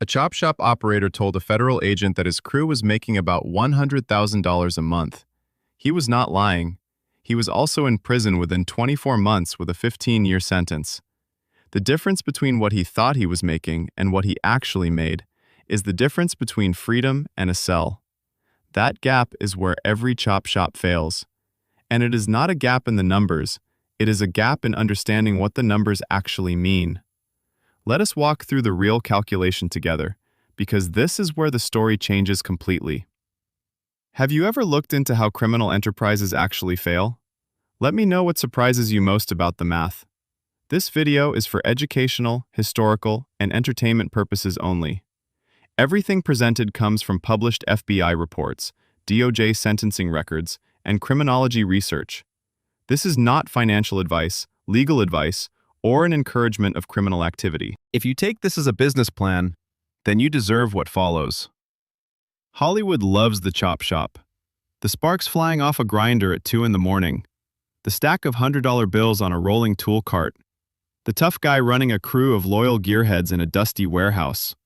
A chop shop operator told a federal agent that his crew was making about $100,000 a month. He was not lying. He was also in prison within 24 months with a 15-year sentence. The difference between what he thought he was making and what he actually made is the difference between freedom and a cell. That gap is where every chop shop fails. And it is not a gap in the numbers, it is a gap in understanding what the numbers actually mean. Let us walk through the real calculation together, because this is where the story changes completely. Have you ever looked into how criminal enterprises actually fail? Let me know what surprises you most about the math. This video is for educational, historical, and entertainment purposes only. Everything presented comes from published FBI reports, DOJ sentencing records, and criminology research. This is not financial advice, legal advice, or an encouragement of criminal activity. If you take this as a business plan, then you deserve what follows. Hollywood loves the chop shop. The sparks flying off a grinder at 2 in the morning. The stack of $100 bills on a rolling tool cart. The tough guy running a crew of loyal gearheads in a dusty warehouse.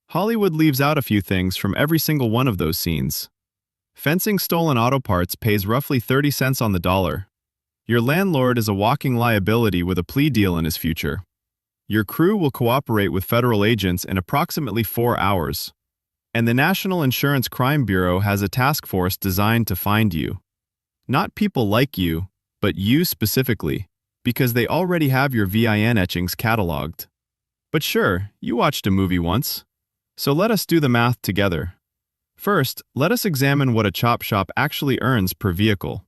Hollywood leaves out a few things from every single one of those scenes. Fencing stolen auto parts pays roughly 30 cents on the dollar. Your landlord is a walking liability with a plea deal in his future. Your crew will cooperate with federal agents in approximately 4 hours. And the National Insurance Crime Bureau has a task force designed to find you. Not people like you, but you specifically, because they already have your VIN etchings cataloged. But sure, you watched a movie once. So let us do the math together. First, let us examine what a chop shop actually earns per vehicle.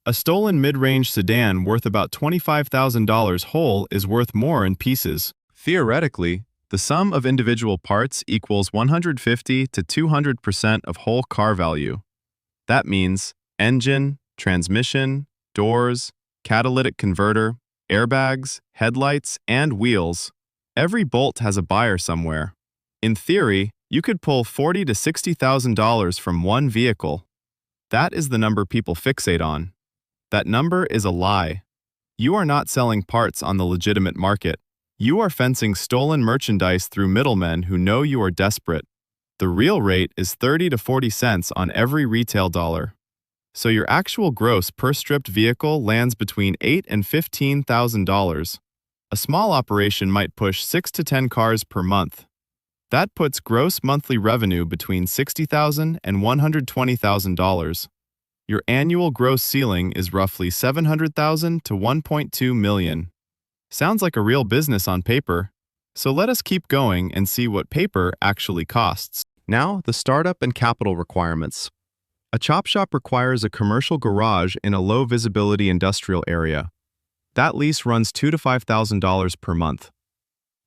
A stolen mid-range sedan worth about $25,000 whole is worth more in pieces. Theoretically, the sum of individual parts equals 150 to 200% of whole car value. That means engine, transmission, doors, catalytic converter, airbags, headlights, and wheels. Every bolt has a buyer somewhere. In theory, you could pull $40,000 to $60,000 from one vehicle. That is the number people fixate on. That number is a lie. You are not selling parts on the legitimate market. You are fencing stolen merchandise through middlemen who know you are desperate. The real rate is 30 to 40 cents on every retail dollar. So your actual gross per stripped vehicle lands between $8,000 and $15,000. A small operation might push 6 to 10 cars per month. That puts gross monthly revenue between $60,000 and $120,000. Your annual gross ceiling is roughly $700,000 to $1.2 million. Sounds like a real business on paper, so let us keep going and see what paper actually costs. Now, the startup and capital requirements. A chop shop requires a commercial garage in a low-visibility industrial area. That lease runs $2,000 to $5,000 per month.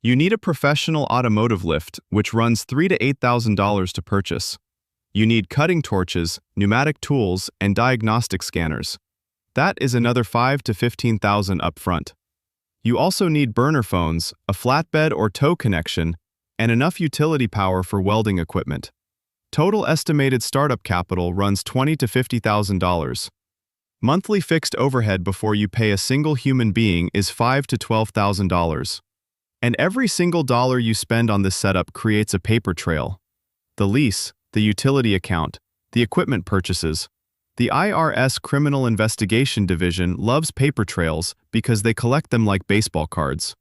You need a professional automotive lift, which runs $3,000 to $8,000 to purchase. You need cutting torches, pneumatic tools, and diagnostic scanners. That is another $5,000 to $15,000 upfront. You also need burner phones, a flatbed or tow connection, and enough utility power for welding equipment. Total estimated startup capital runs $20,000 to $50,000. Monthly fixed overhead before you pay a single human being is $5,000 to $12,000. And every single dollar you spend on this setup creates a paper trail. The lease, the utility account, the equipment purchases. The IRS Criminal Investigation Division loves paper trails because they collect them like baseball cards.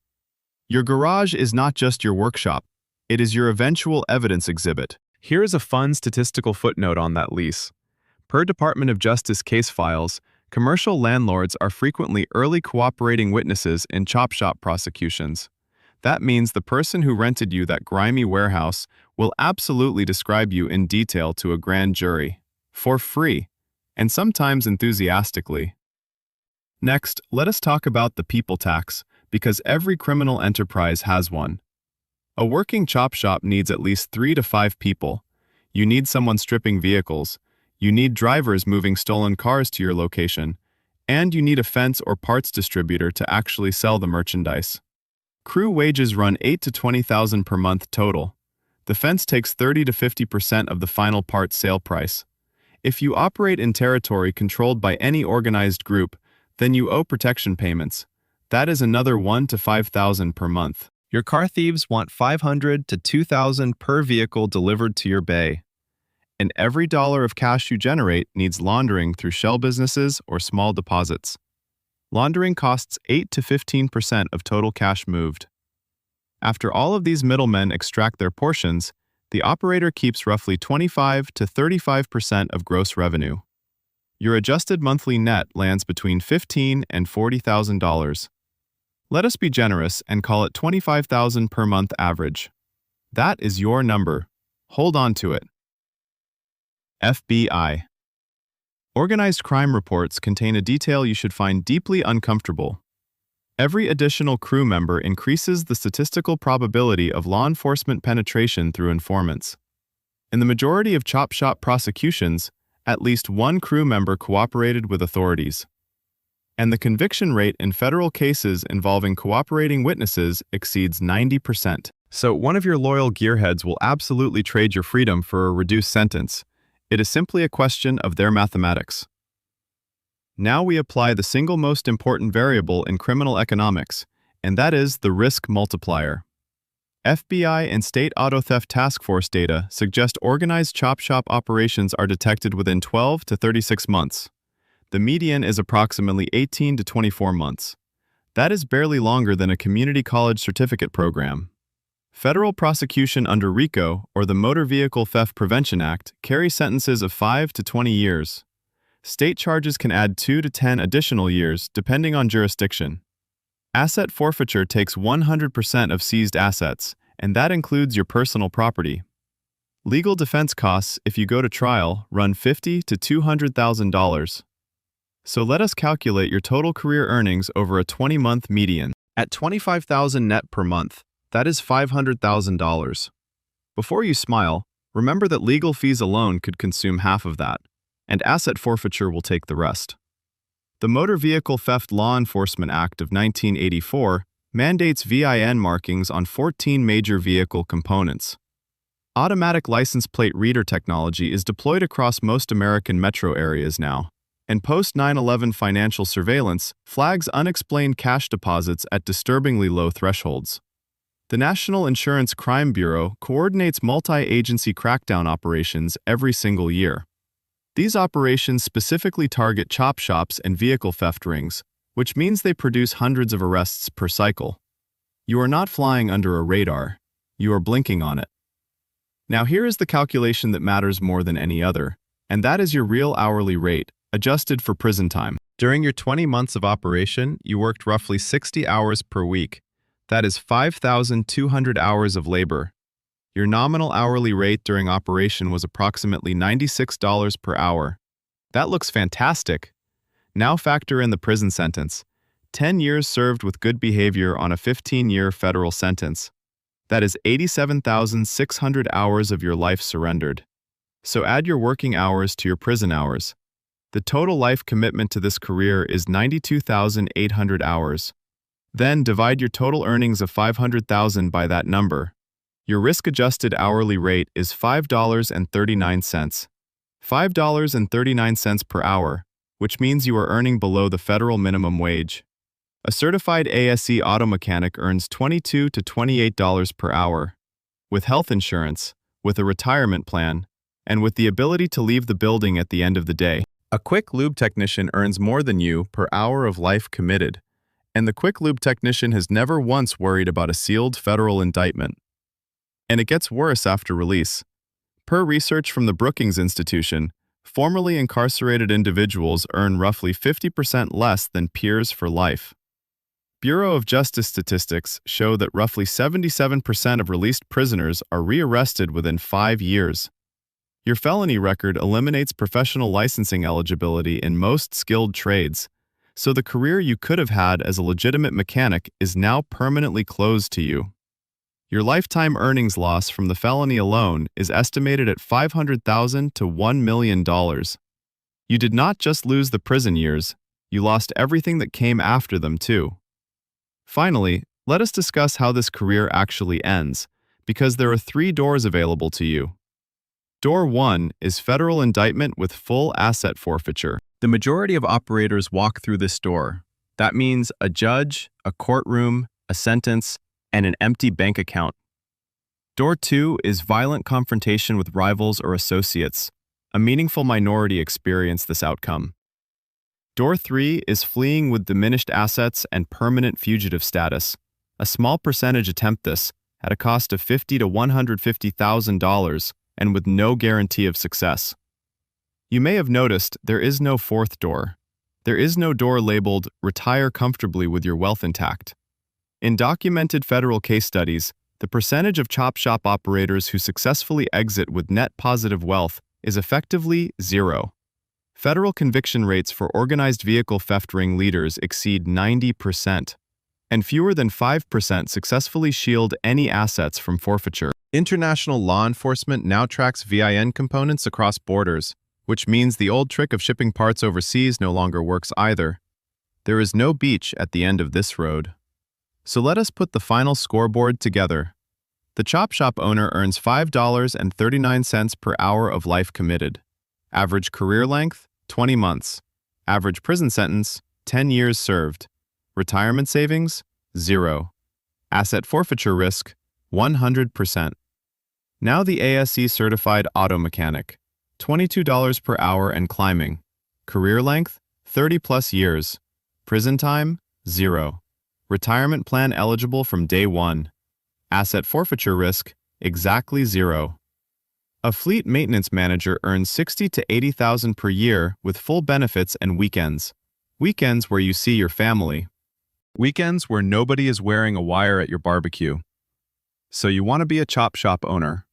Your garage is not just your workshop, it is your eventual evidence exhibit. Here is a fun statistical footnote on that lease. Per Department of Justice case files, commercial landlords are frequently early cooperating witnesses in chop shop prosecutions. That means the person who rented you that grimy warehouse will absolutely describe you in detail to a grand jury, for free, and sometimes enthusiastically. Next, let us talk about the people tax, because every criminal enterprise has one. A working chop shop needs at least 3 to 5 people. You need someone stripping vehicles, you need drivers moving stolen cars to your location, and you need a fence or parts distributor to actually sell the merchandise. Crew wages run $8,000 to $20,000 per month total. The fence takes 30 to 50% of the final part sale price. If you operate in territory controlled by any organized group, then you owe protection payments. That is another $1,000 to $5,000 per month. Your car thieves want $500 to $2,000 per vehicle delivered to your bay. And every dollar of cash you generate needs laundering through shell businesses or small deposits. Laundering costs 8 to 15% of total cash moved. After all of these middlemen extract their portions, the operator keeps roughly 25 to 35% of gross revenue. Your adjusted monthly net lands between $15,000 and $40,000. Let us be generous and call it $25,000 per month average. That is your number. Hold on to it. FBI. Organized crime reports contain a detail you should find deeply uncomfortable. Every additional crew member increases the statistical probability of law enforcement penetration through informants. In the majority of chop shop prosecutions, at least one crew member cooperated with authorities. And the conviction rate in federal cases involving cooperating witnesses exceeds 90%. So one of your loyal gearheads will absolutely trade your freedom for a reduced sentence. It is simply a question of their mathematics. Now we apply the single most important variable in criminal economics, and that is the risk multiplier. FBI and state auto theft task force data suggest organized chop shop operations are detected within 12 to 36 months. The median is approximately 18 to 24 months. That is barely longer than a community college certificate program. Federal prosecution under RICO, or the Motor Vehicle Theft Prevention Act, carry sentences of 5 to 20 years. State charges can add 2 to 10 additional years, depending on jurisdiction. Asset forfeiture takes 100% of seized assets, and that includes your personal property. Legal defense costs, if you go to trial, run $50,000 to $200,000. So let us calculate your total career earnings over a 20-month median. At $25,000 net per month, that is $500,000. Before you smile, remember that legal fees alone could consume half of that, and asset forfeiture will take the rest. The Motor Vehicle Theft Law Enforcement Act of 1984 mandates VIN markings on 14 major vehicle components. Automatic license plate reader technology is deployed across most American metro areas now, and post-9/11 financial surveillance flags unexplained cash deposits at disturbingly low thresholds. The National Insurance Crime Bureau coordinates multi-agency crackdown operations every single year. These operations specifically target chop shops and vehicle theft rings, which means they produce hundreds of arrests per cycle. You are not flying under a radar, you are blinking on it. Now here is the calculation that matters more than any other, and that is your real hourly rate, adjusted for prison time. During your 20 months of operation, you worked roughly 60 hours per week. That is 5,200 hours of labor. Your nominal hourly rate during operation was approximately $96 per hour. That looks fantastic. Now factor in the prison sentence. 10 years served with good behavior on a 15-year federal sentence. That is 87,600 hours of your life surrendered. So add your working hours to your prison hours. The total life commitment to this career is 92,800 hours. Then divide your total earnings of $500,000 by that number. Your risk-adjusted hourly rate is $5.39. $5.39 per hour, which means you are earning below the federal minimum wage. A certified ASE auto mechanic earns $22 to $28 per hour. With health insurance, with a retirement plan, and with the ability to leave the building at the end of the day. A quick lube technician earns more than you per hour of life committed. And the quick lube technician has never once worried about a sealed federal indictment. And it gets worse after release. Per research from the Brookings Institution, formerly incarcerated individuals earn roughly 50% less than peers for life. Bureau of Justice statistics show that roughly 77% of released prisoners are rearrested within 5 years. Your felony record eliminates professional licensing eligibility in most skilled trades, so the career you could have had as a legitimate mechanic is now permanently closed to you. Your lifetime earnings loss from the felony alone is estimated at $500,000 to $1 million. You did not just lose the prison years, you lost everything that came after them too. Finally, let us discuss how this career actually ends, because there are 3 doors available to you. Door 1 is federal indictment with full asset forfeiture. The majority of operators walk through this door. That means a judge, a courtroom, a sentence, and an empty bank account. Door 2 is violent confrontation with rivals or associates. A meaningful minority experience this outcome. Door 3 is fleeing with diminished assets and permanent fugitive status. A small percentage attempt this, at a cost of $50,000 to $150,000 and with no guarantee of success. You may have noticed there is no fourth door. There is no door labeled "Retire comfortably with your wealth intact." In documented federal case studies, the percentage of chop shop operators who successfully exit with net positive wealth is effectively zero. Federal conviction rates for organized vehicle theft ring leaders exceed 90%, and fewer than 5% successfully shield any assets from forfeiture. International law enforcement now tracks VIN components across borders, which means the old trick of shipping parts overseas no longer works either. There is no beach at the end of this road. So let us put the final scoreboard together. The chop shop owner earns $5.39 per hour of life committed. Average career length, 20 months. Average prison sentence, 10 years served. Retirement savings, 0. Asset forfeiture risk, 100%. Now the ASE certified auto mechanic, $22 per hour and climbing. Career length, 30 plus years. Prison time, 0. Retirement plan eligible from day 1. Asset forfeiture risk, exactly 0. A fleet maintenance manager earns $60,000 to $80,000 per year with full benefits and weekends. Weekends where you see your family. Weekends where nobody is wearing a wire at your barbecue. So you want to be a chop shop owner.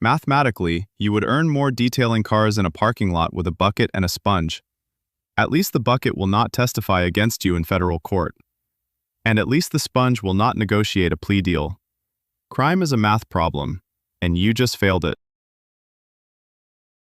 Mathematically, you would earn more detailing cars in a parking lot with a bucket and a sponge. At least the bucket will not testify against you in federal court. And at least the sponge will not negotiate a plea deal. Crime is a math problem, and you just failed it.